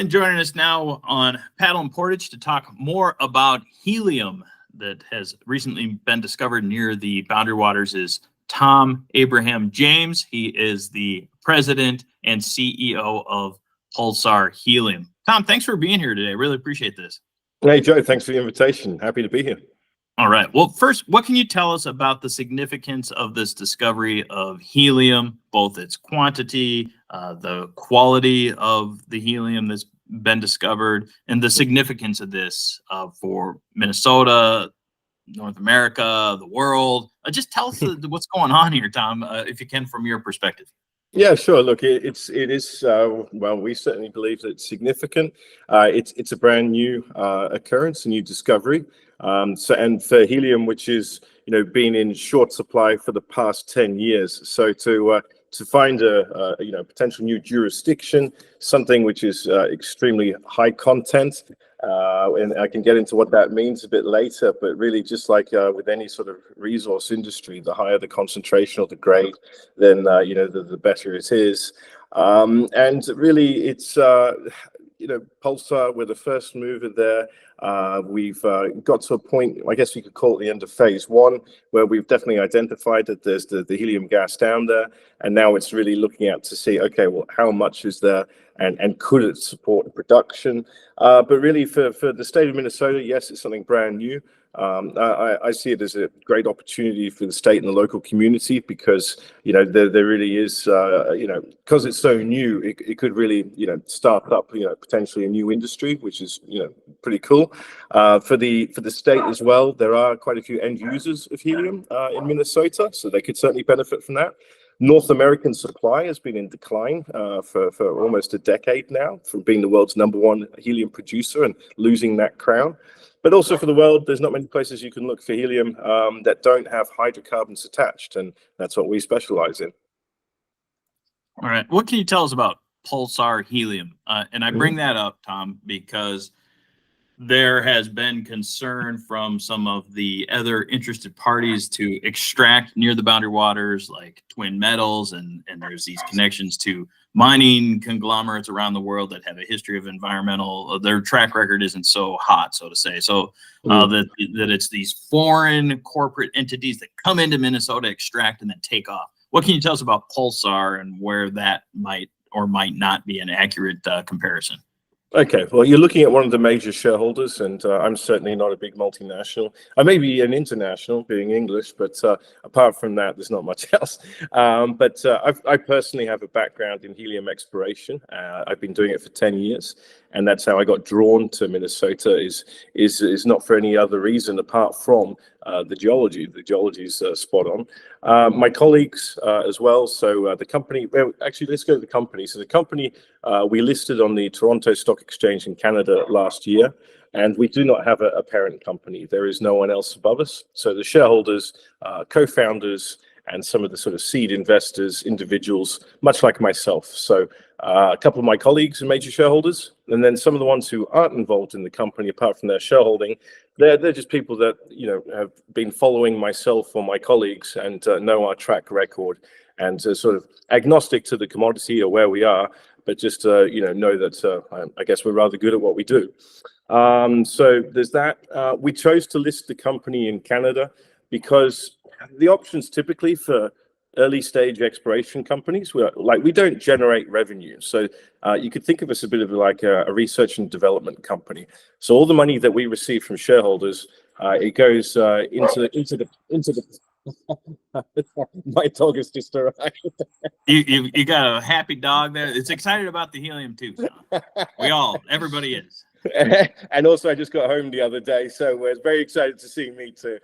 And joining us now on Paddle and Portage to talk more about helium that has recently been discovered near the boundary waters is Tom Abraham James. He is the president and CEO of Pulsar Helium. Tom, thanks for being here today. Really appreciate this. Hey, Joe, thanks for the invitation. Happy to be here. All right. Well, first, what can you tell us about the significance of this discovery of helium, both its quantity, the quality of the helium that's been discovered, and the significance of this for Minnesota, North America, the world? Just tell us what's going on here, Tom, if you can, from your perspective. Yeah, sure. Look, it is. Well, we certainly believe that it's significant. It's a brand new occurrence, a new discovery. And for helium, which is been in short supply for the past 10 years, so to find a potential new jurisdiction, something which is extremely high content. And I can get into what that means a bit later, but really just like with any sort of resource industry, the higher the concentration or the grade, then the better it is. And really it's Pulsar, we're the first mover there. We've got to a point, I guess you could call it the end of phase one, where we've definitely identified that there's the helium gas down there, and now it's really looking at to see, okay, well, how much is there, and could it support production? But really for the state of Minnesota, yes, it's something brand new. I see it as a great opportunity for the state and the local community because there really is because it's so new, it could really start up potentially a new industry, which is pretty cool. For the state as well, there are quite a few end users of helium in Minnesota, so they could certainly benefit from that. North American supply has been in decline for almost a decade now, from being the world's #1 helium producer and losing that crown. But also for the world, there's not many places you can look for helium that don't have hydrocarbons attached, and that's what we specialize in. All right. What can you tell us about Pulsar Helium? And I bring that up, Tom, because there has been concern from some of the other interested parties to extract near the boundary waters, like Twin Metals, and there's these connections to mining conglomerates around the world that have a history of environmental. Their track record isn't so hot, so to say. So that it's these foreign corporate entities that come into Minnesota, extract, and then take off. What can you tell us about Pulsar and where that might or might not be an accurate comparison? Okay, well, you're looking at one of the major shareholders, and I'm certainly not a big multinational. I may be an international, being English, but apart from that, there's not much else. I personally have a background in helium exploration. I've been doing it for 10 years, and that's how I got drawn to Minnesota. Is not for any other reason apart from the geology. The geology is spot on. My colleagues as well. So the company. Well, actually, let's go to the company. So the company we listed on the Toronto Stock Exchange in Canada last year, and we do not have a parent company. There is no one else above us. So the shareholders, co-founders, and some of the sort of seed investors, individuals, much like myself. So a couple of my colleagues are major shareholders, and then some of the ones who aren't involved in the company, apart from their shareholding, they're just people that have been following myself or my colleagues and know our track record, and sort of agnostic to the commodity or where we are, but just know that I guess we're rather good at what we do. So there's that. We chose to list the company in Canada because the options typically for early stage exploration companies, we don't generate revenue. So you could think of us a bit of like a research and development company. So all the money that we receive from shareholders, it goes into the my dog is just arrived. You got a happy dog there. It's excited about the helium too. Everybody is. And also, I just got home the other day, so we're very excited to see me too.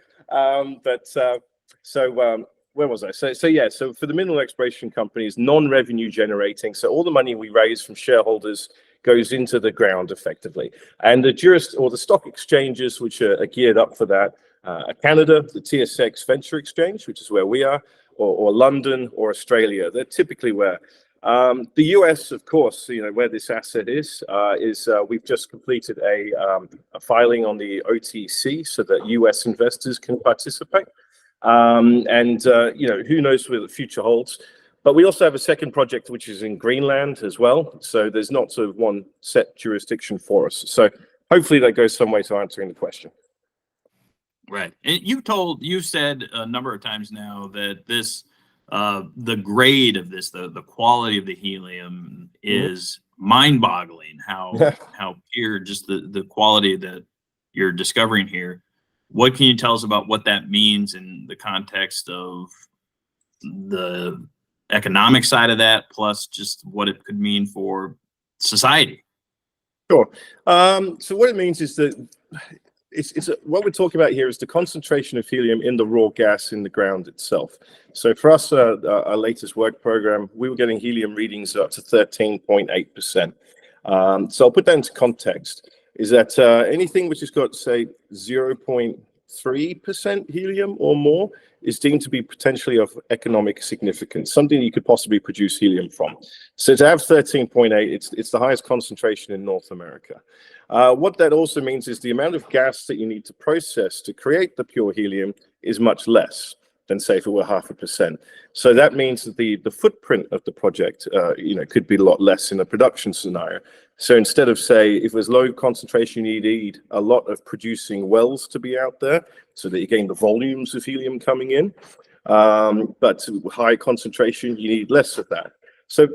Where was I? So for the mineral exploration companies, non-revenue generating. So all the money we raise from shareholders goes into the ground effectively. And the stock exchanges, which are geared up for that, Canada, the TSX Venture Exchange, which is where we are, or London or Australia. They're typically where. The US, of course, where this asset is we've just completed a filing on the OTC so that US investors can participate. Who knows what the future holds. But we also have a second project which is in Greenland as well. So there's not sort of one set jurisdiction for us. So hopefully that goes some way to answering the question. Right. And you've said a number of times now that this, the grade of this, the quality of the helium is mind-boggling. How pure just the quality that you're discovering here. What can you tell us about what that means in the context of the economic side of that, plus just what it could mean for society? Sure. So what it means is that what we're talking about here is the concentration of helium in the raw gas in the ground itself. So for us, our latest work program, we were getting helium readings up to 13.8%. So I'll put that into context, is that anything which has got, say, 0.3% helium or more is deemed to be potentially of economic significance, something you could possibly produce helium from. So to have 13.8, it's the highest concentration in North America. What that also means is the amount of gas that you need to process to create the pure helium is much less than, say, if it were 0.5%. So that means that the footprint of the project, could be a lot less in a production scenario. So instead of, say, if there's low concentration, you need a lot of producing wells to be out there so that you gain the volumes of helium coming in. But with high concentration, you need less of that. So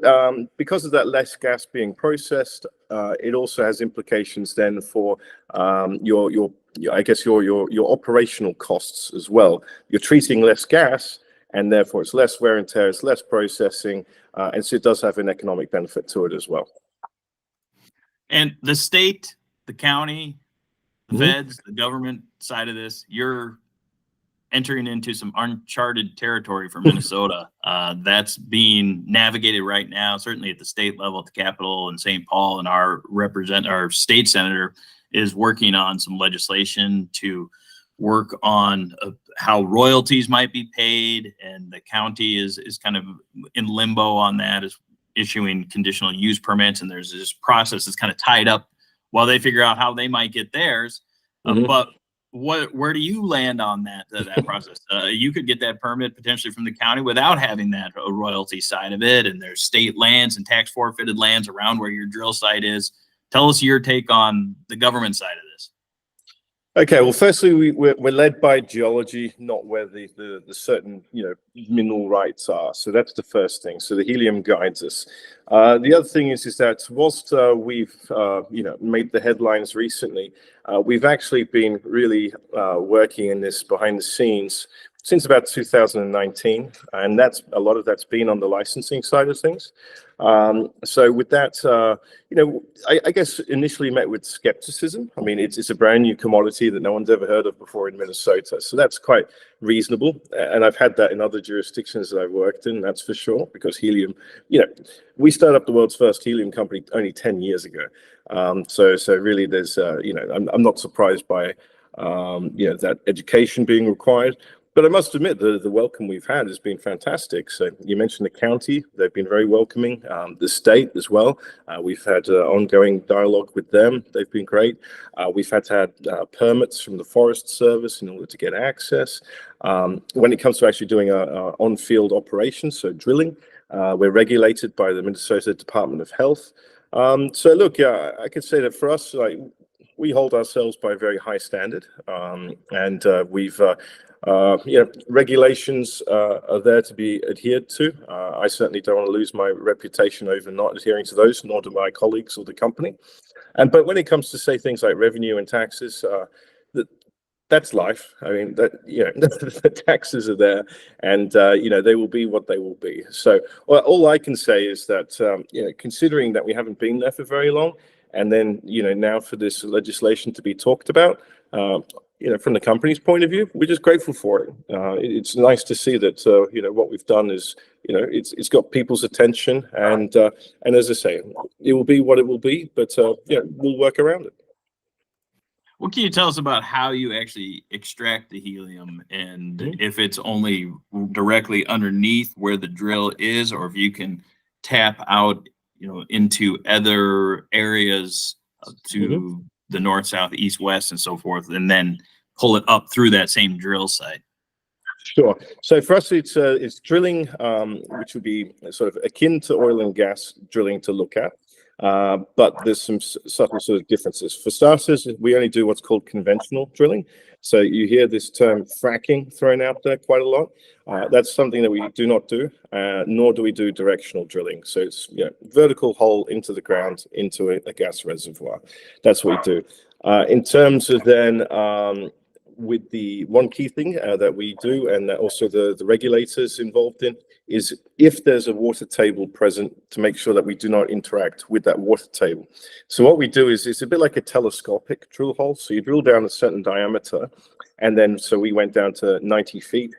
because of that less gas being processed, it also has implications then for your operational costs as well. You're treating less gas, and therefore it's less wear and tear, it's less processing, and so it does have an economic benefit to it as well. And the state, the county, the feds, the government side of this, you're entering into some uncharted territory for Minnesota. That's being navigated right now, certainly at the state level, at the Capitol in St. Paul, and our state senator is working on some legislation to work on how royalties might be paid, and the county is kind of in limbo on that, is issuing conditional use permits, and there's this process that's kind of tied up while they figure out how they might get theirs. But where do you land on that process? You could get that permit potentially from the county without having that royalty side of it, and there's state lands and tax forfeited lands around where your drill site is. Tell us your take on the government side of this. Okay, well, firstly, we're led by geology, not where the certain mineral rights are. So that's the first thing. So the helium guides us. The other thing is that whilst we've made the headlines recently, we've actually been really working in this behind the scenes since about 2019, and a lot of that's been on the licensing side of things. So with that, I guess initially met with skepticism. I mean, it's a brand new commodity that no one's ever heard of before in Minnesota. So that's quite reasonable. And I've had that in other jurisdictions that I've worked in, that's for sure, because helium, we started up the world's first helium company only 10 years ago. So really there's, I'm not surprised by, that education being required. But I must admit, the welcome we've had has been fantastic. So you mentioned the county; they've been very welcoming. The state as well. We've had ongoing dialogue with them. They've been great. We've had to have permits from the Forest Service in order to get access. When it comes to actually doing our on-field operations, so drilling, we're regulated by the Minnesota Department of Health. So look, I could say that for us, we hold ourselves by a very high standard, and we've. Regulations are there to be adhered to. I certainly don't want to lose my reputation over not adhering to those, nor do my colleagues or the company. But when it comes to, say, things like revenue and taxes, that's life. I mean, the taxes are there, and they will be what they will be. So all I can say is that considering that we haven't been there for very long, and then now for this legislation to be talked about. From the company's point of view, we're just grateful for it. It's nice to see that what we've done is it's got people's attention, and as I say, it will be what it will be, but we'll work around it. What can you tell us about how you actually extract the helium, and if it's only directly underneath where the drill is, or if you can tap out into other areas to the north, south, east, west, and so forth, and then pull it up through that same drill site? Sure. So for us, it's drilling, which would be sort of akin to oil and gas drilling to look at. But there's some subtle sort of differences. For starters, we only do what's called conventional drilling. So you hear this term fracking thrown out there quite a lot. That's something that we do not do, nor do we do directional drilling. So it's vertical hole into the ground, into a gas reservoir. That's what we do. In terms of then with the one key thing that we do, and that also the regulators involved in, is if there's a water table present, to make sure that we do not interact with that water table. So what we do is it's a bit like a telescopic drill hole. So you drill down a certain diameter, and then so we went down to 90 feet,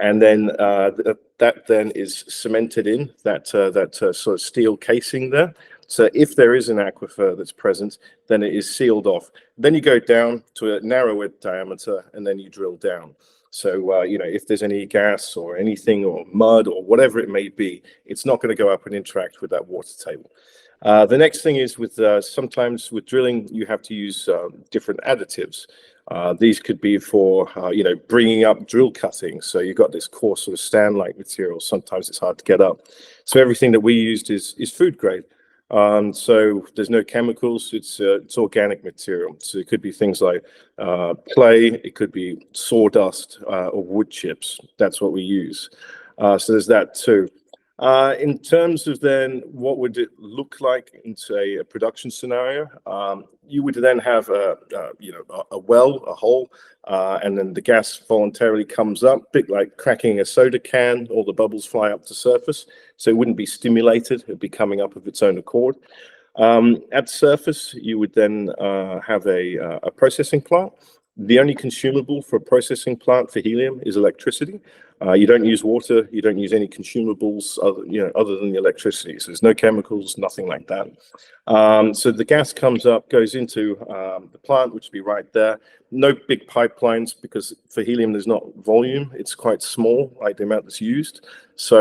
and then that then is cemented in that sort of steel casing there. So if there is an aquifer that's present, then it is sealed off. Then you go down to a narrower diameter, and then you drill down. So, if there's any gas or anything or mud or whatever it may be, it's not going to go up and interact with that water table. The next thing is with sometimes with drilling, you have to use different additives. These could be for, bringing up drill cuttings. So you've got this coarse sort of stand-like material. Sometimes it's hard to get up. So everything that we used is food grade. So there's no chemicals, it's organic material. So it could be things like clay, it could be sawdust or wood chips. That's what we use. So there's that too. In terms of then what would it look like in, say, a production scenario, you would then have a well, a hole, and then the gas voluntarily comes up, a bit like cracking a soda can, all the bubbles fly up to surface. So it wouldn't be stimulated, it'd be coming up of its own accord. At surface, you would then have a processing plant. The only consumable for a processing plant for helium is electricity. You don't use water, you don't use any consumables other than the electricity. So there's no chemicals, nothing like that. So the gas comes up, goes into the plant, which would be right there. No big pipelines, because for helium there's not volume, it's quite small, like the amount that's used. So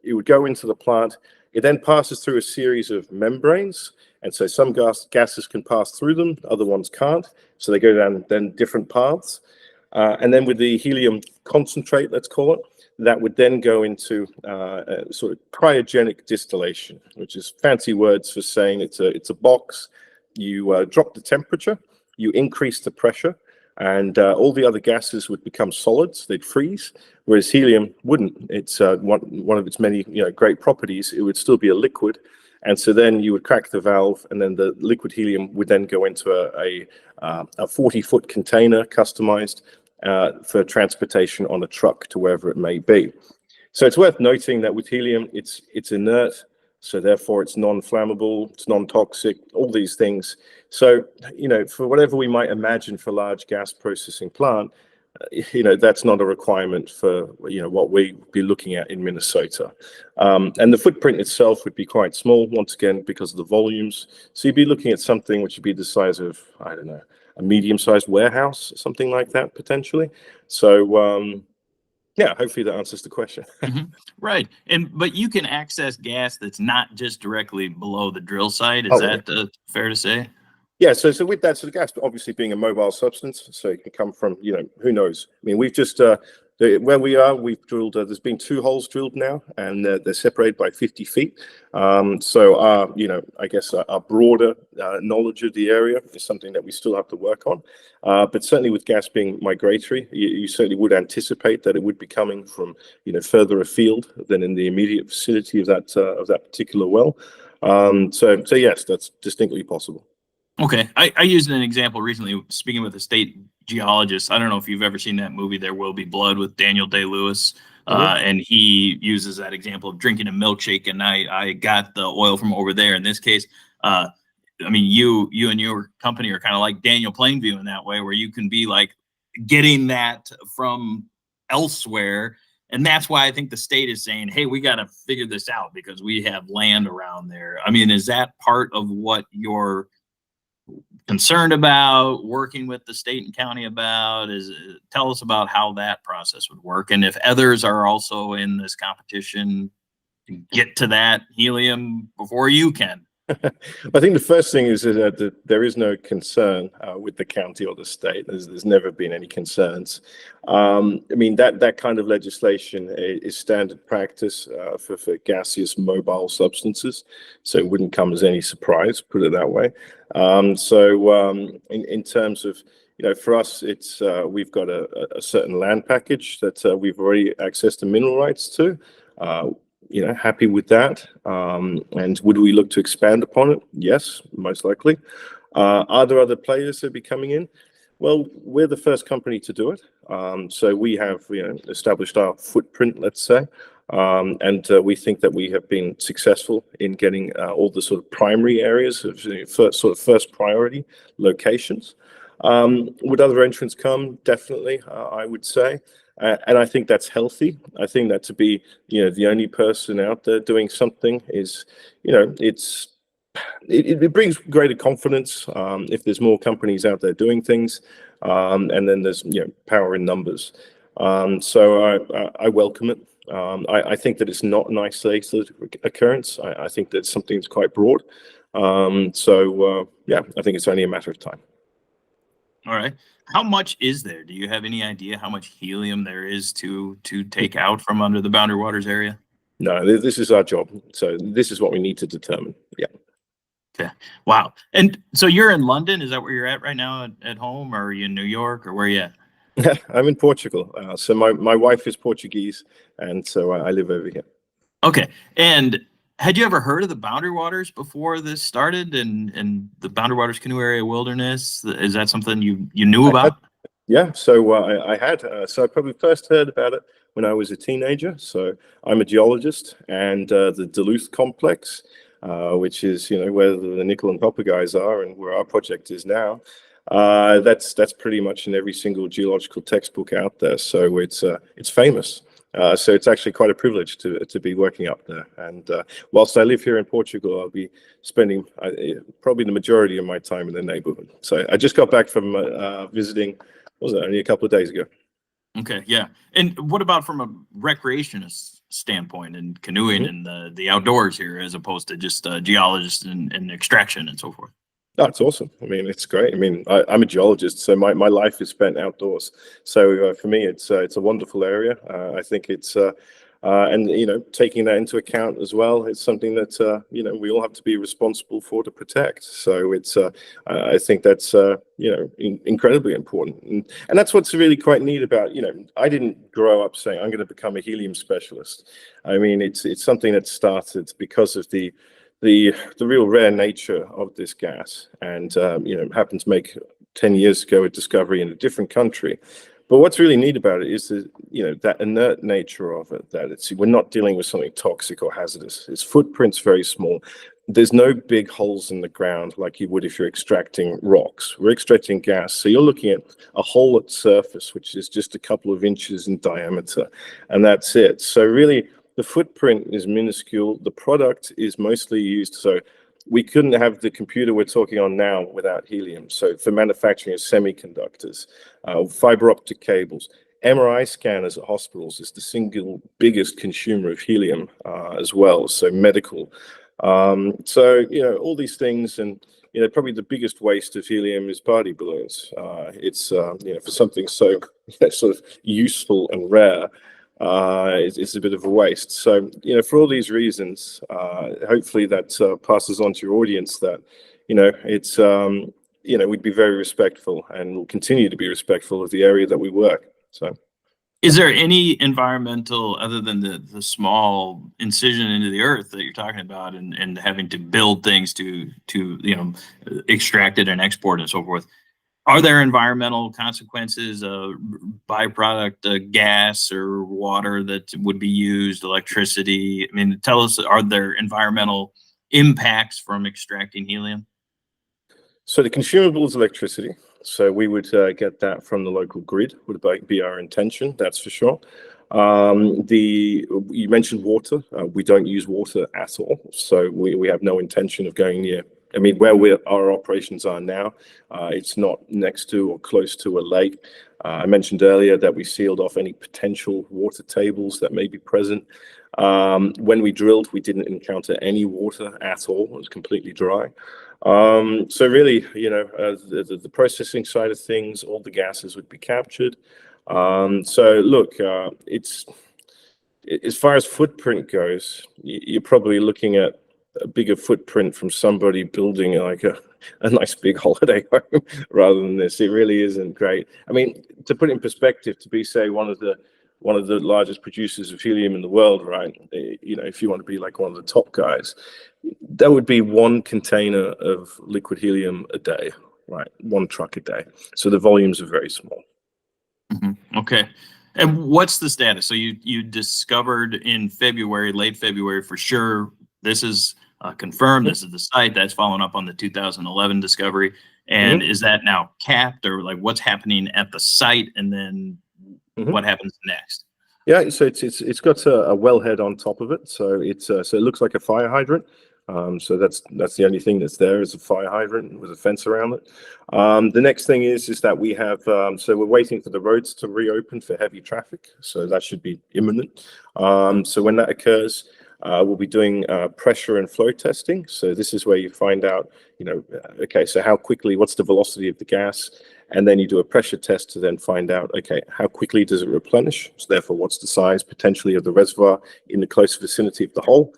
it would go into the plant. It then passes through a series of membranes. And so some gases can pass through them, other ones can't. So they go down then different paths. And then with the helium concentrate, let's call it, that would then go into a sort of cryogenic distillation, which is fancy words for saying it's a box. You drop the temperature, you increase the pressure, and all the other gases would become solids, they'd freeze, whereas helium wouldn't. It's one of its many great properties. It would still be a liquid. And so then you would crack the valve, and then the liquid helium would then go into a 40-foot container, customized for transportation on a truck to wherever it may be. So it's worth noting that with helium, it's inert, so therefore it's non-flammable, it's non-toxic, all these things. So, for whatever we might imagine for a large gas processing plant, that's not a requirement for what we'd be looking at in Minnesota. And the footprint itself would be quite small, once again, because of the volumes. So you'd be looking at something which would be the size of, I don't know, a medium-sized warehouse, something like that, potentially. So, hopefully that answers the question. Right. But you can access gas that's not just directly below the drill site. Is that fair to say? Yeah, so with that, so the gas obviously being a mobile substance, so it can come from, who knows? I mean, we've just, where we are, we've drilled, there's been 2 holes drilled now, and they're separated by 50 feet. So our, I guess our broader knowledge of the area is something that we still have to work on. But certainly with gas being migratory, you certainly would anticipate that it would be coming from, further afield than in the immediate vicinity of that particular well. So yes, that's distinctly possible. Okay. I used an example recently speaking with a state geologist. I don't know if you've ever seen that movie, There Will Be Blood, with Daniel Day-Lewis. And he uses that example of drinking a milkshake, and I got the oil from over there. In this case, I mean, you and your company are kind of like Daniel Plainview in that way, where you can be like getting that from elsewhere. And that's why I think the state is saying, hey, we got to figure this out because we have land around there. I mean, is that part of what you're concerned about, working with the state and county about? Tell us about how that process would work, and if others are also in this competition to get to that helium before you can. I think the first thing is that there is no concern with the county or the state. There's never been any concerns. I mean, that kind of legislation is standard practice for gaseous mobile substances, so it wouldn't come as any surprise, put it that way. In terms of, for us, it's we've got a certain land package that we've already accessed the mineral rights to. Happy with that. And would we look to expand upon it? Yes, most likely. Are there other players that be coming in? Well, we're the first company to do it. So we have established our footprint, let's say. And we think that we have been successful in getting all the sort of primary areas of first priority locations. Would other entrants come? Definitely, I would say. And I think that's healthy. I think that to be, the only person out there doing something is, it brings greater confidence if there's more companies out there doing things, and then there's power in numbers. So I welcome it. I think that it's not an isolated occurrence. I think that something that's quite broad. Yeah, I think it's only a matter of time. All right. How much is there? Do you have any idea how much helium there is to take out from under the Boundary Waters area? No, this is our job. So this is what we need to determine. Yeah. Okay. Wow. And so you're in London. Is that where you're at right now at home, or are you in New York, or where are you at? I'm in Portugal. So my wife is Portuguese, and so I live over here. Okay. And had you ever heard of the Boundary Waters before this started, and the Boundary Waters Canoe Area Wilderness? Is that something you knew about? Yeah, so I had. So I probably first heard about it when I was a teenager. So I'm a geologist, and the Duluth complex, which is where the nickel and copper guys are, and where our project is now. That's pretty much in every single geological textbook out there. So it's famous. So it's actually quite a privilege to be working up there. And whilst I live here in Portugal, I'll be spending probably the majority of my time in the neighborhood. So I just got back from visiting, what was it, only a couple of days ago. Okay, yeah. And what about from a recreationist standpoint and canoeing and the outdoors here, as opposed to just geologists and extraction and so forth? That's awesome. I mean, it's great. I mean, I'm a geologist, so my life is spent outdoors. So for me, it's a wonderful area. I think it's and taking that into account as well, it's something that we all have to be responsible for to protect. So it's I think that's incredibly important, and that's what's really quite neat about I didn't grow up saying I'm going to become a helium specialist. I mean, it's something that started because of the real rare nature of this gas, and happened to make 10 years ago a discovery in a different country. But what's really neat about it is that inert nature of it, that we're not dealing with something toxic or hazardous. Its footprint's very small. There's no big holes in the ground like you would if you're extracting rocks. We're extracting gas, so you're looking at a hole at surface, which is just a couple of inches in diameter, and that's it. So really, the footprint is minuscule. The product is mostly used. So we couldn't have the computer we're talking on now without helium. So for manufacturing of semiconductors, fiber optic cables, MRI scanners at hospitals is the single biggest consumer of helium as well. So medical. So all these things, and probably the biggest waste of helium is party balloons. It's for something so sort of useful and rare. It's a bit of a waste. So, for all these reasons, hopefully that passes on to your audience that, it's, we'd be very respectful and will continue to be respectful of the area that we work. So, is there any environmental, other than the small incision into the earth that you're talking about, and having to build things to extract it and export and so forth? Are there environmental consequences, byproduct gas or water that would be used, electricity? I mean, tell us, are there environmental impacts from extracting helium? So the consumable is electricity. So we would get that from the local grid, would be our intention, that's for sure. You mentioned water. We don't use water at all. So we have no intention of going near. I mean, where our operations are now, it's not next to or close to a lake. I mentioned earlier that we sealed off any potential water tables that may be present. When we drilled, we didn't encounter any water at all. It was completely dry. So really, the processing side of things, all the gases would be captured. So look, it's as far as footprint goes, you're probably looking at a bigger footprint from somebody building like a nice big holiday home rather than this. It really isn't great. I mean, to put it in perspective, to be, say, one of the largest producers of helium in the world, right? If you want to be like one of the top guys, that would be one container of liquid helium a day, right? One truck a day. So the volumes are very small. Okay. And what's the status? So you discovered in February, late February for sure, this is confirmed, this is the site that's following up on the 2011 discovery. And is that now capped, or like what's happening at the site, and then what happens next? Yeah, so it's got a wellhead on top of it, so it looks like a fire hydrant. So that's the only thing that's there, is a fire hydrant with a fence around it. The next thing is that we have so we're waiting for the roads to reopen for heavy traffic, so that should be imminent. So when that occurs, we'll be doing pressure and flow testing. So this is where you find out, okay, so how quickly, what's the velocity of the gas? And then you do a pressure test to then find out, okay, how quickly does it replenish? So therefore, what's the size potentially of the reservoir in the close vicinity of the hole?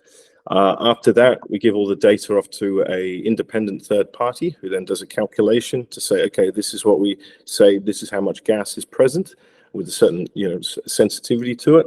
After that, we give all the data off to a independent third party who then does a calculation to say, okay, this is what we say, this is how much gas is present with a certain, sensitivity to it,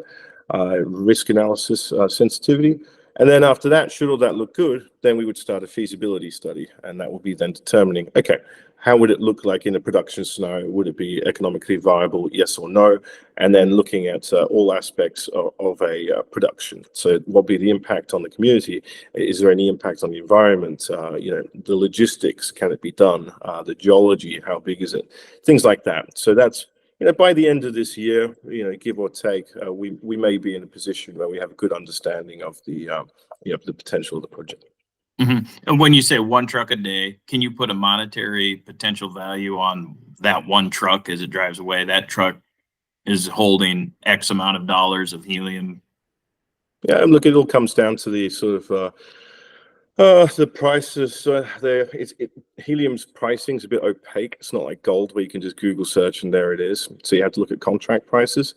risk analysis sensitivity. And then after that, should all that look good, then we would start a feasibility study. And that will be then determining, okay, how would it look like in a production scenario? Would it be economically viable, yes or no? And then looking at all aspects of a production. So what will be the impact on the community? Is there any impact on the environment? The logistics, can it be done? The geology, how big is it? Things like that. So that's, by the end of this year, give or take, we may be in a position where we have a good understanding of the potential of the project. And when you say one truck a day, can you put a monetary potential value on that one truck as it drives away? That truck is holding X amount of dollars of helium. Yeah, and look, it all comes down to the sort of the prices. Helium's pricing is a bit opaque. It's not like gold where you can just Google search and there it is. So you have to look at contract prices.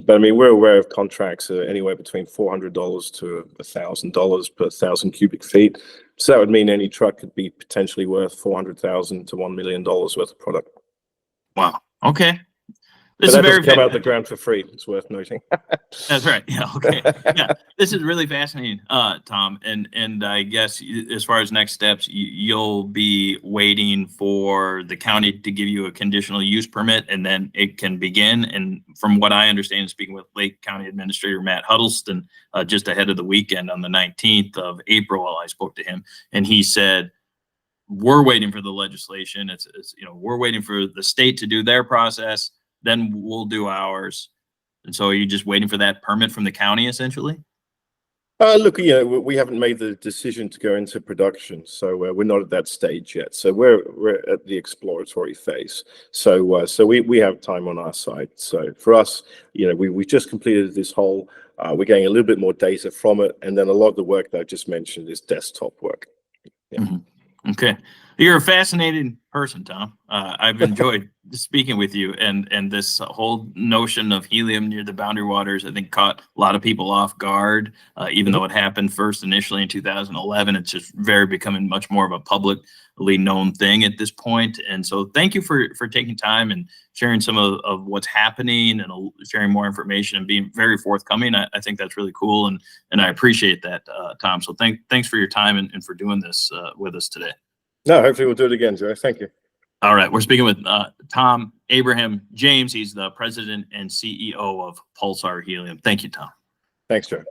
But I mean, we're aware of contracts anywhere between $400 to $1,000 per 1,000 cubic feet. So that would mean any truck could be potentially worth $400,000 to $1 million worth of product. Wow. Okay. This but that doesn't come out the ground for free. It's worth noting. That's right. Yeah. Okay. Yeah. This is really fascinating, Tom. And I guess as far as next steps, you'll be waiting for the county to give you a conditional use permit, and then it can begin. And from what I understand, speaking with Lake County Administrator Matt Huddleston just ahead of the weekend on the 19th of April, I spoke to him, and he said, we're waiting for the legislation. It's we're waiting for the state to do their process. Then we'll do ours. And so are you just waiting for that permit from the county, essentially? Look, we haven't made the decision to go into production, so we're not at that stage yet. So we're at the exploratory phase. So we have time on our side. So for us, we just completed this hole. We're getting a little bit more data from it, and then a lot of the work that I just mentioned is desktop work. Yeah. Okay. You're a fascinating person, Tom. I've enjoyed speaking with you, and this whole notion of helium near the boundary waters, I think, caught a lot of people off guard, even though it happened first initially in 2011. It's just becoming much more of a publicly known thing at this point. And so thank you for taking time and sharing some of what's happening and sharing more information and being very forthcoming. I think that's really cool, and I appreciate that, Tom. So thanks for your time and for doing this with us today. No, hopefully we'll do it again, Joe. Thank you. All right. We're speaking with Tom Abraham James. He's the president and CEO of Pulsar Helium. Thank you, Tom. Thanks, Joe.